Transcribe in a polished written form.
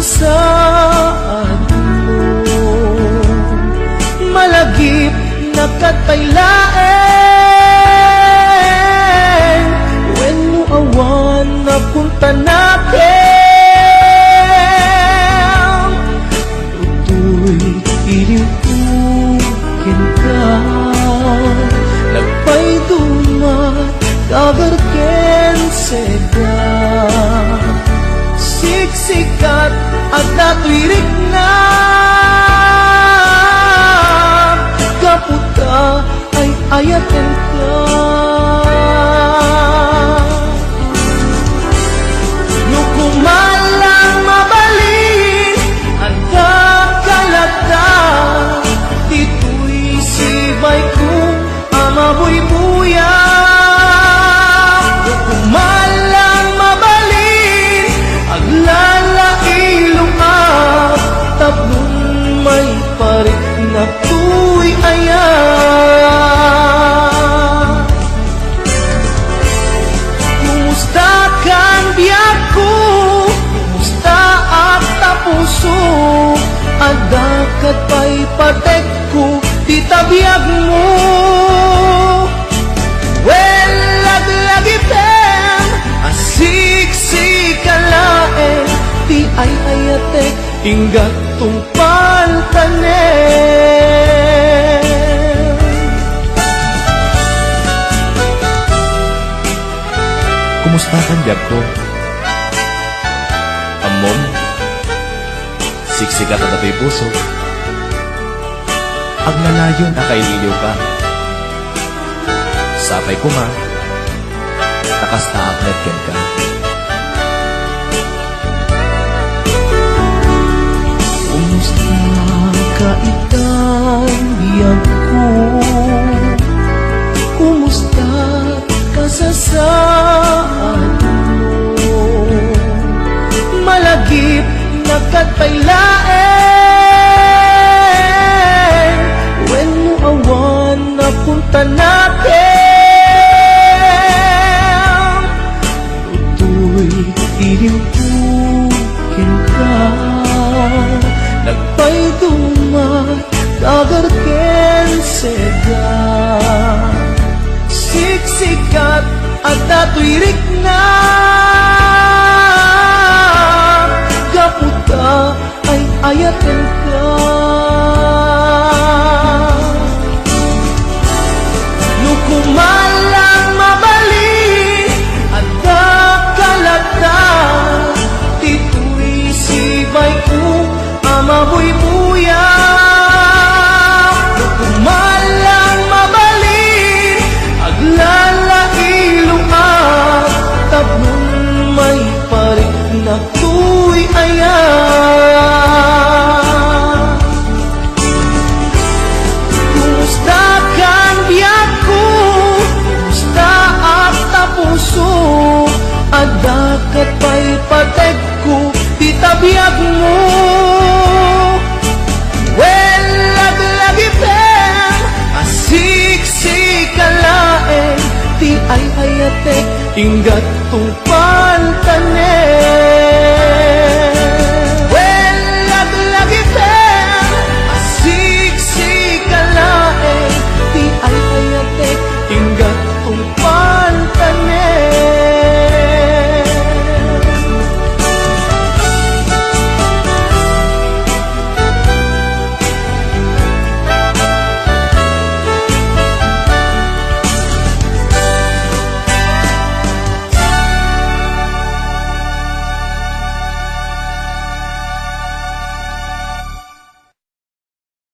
saad mo. Malagip na kataylaen, when mo awan na punta natin. Utoy iliwukin ka, nagpay dumat kagarken seda. Siksikat at natwirik na, kaputa ay ayaten ka. Nukumalang mabalin ang kakalata, dito'y sibay ko amabuy-buya. Nukumalang mabalin ang lalailong tablong may parik na tuy ayan. Kumusta kan biyak ko, kumusta at tapuso, adakat pa'y patek ko, di tabiyag mo. Well, laglagipem, asiksik-alaen, di ay ayatek, inggat tungpal tanen. Kumusta kan biyag ko? Amom, siksikat at apoy puso. Agnalayon akay liliw ka. Sapay ko ma, takas na aknet ken ka. Kumusta ka itang biyag ko? Kumusta ka sa saad mo? Malagip na kataylaen, when mo awan na punta natin. Utoy iliwukin ka, nagpay dumat kagarken seda. Siksikat at natwirik na, kaputa ay ayaten ka. Nukumalang mabalin at kakalata, dito'y sibay ko amabuy-buya. Nukumalang mabalin aglalailong tablong may parik na tuy ayan. Kumusta kan biyak ko, kumusta at tapuso, adakat pa'y patek ko, di tabiyag mo. Well, laglagipem, asiksik-alaen, di ay ayatek, inggat tungpal tanen.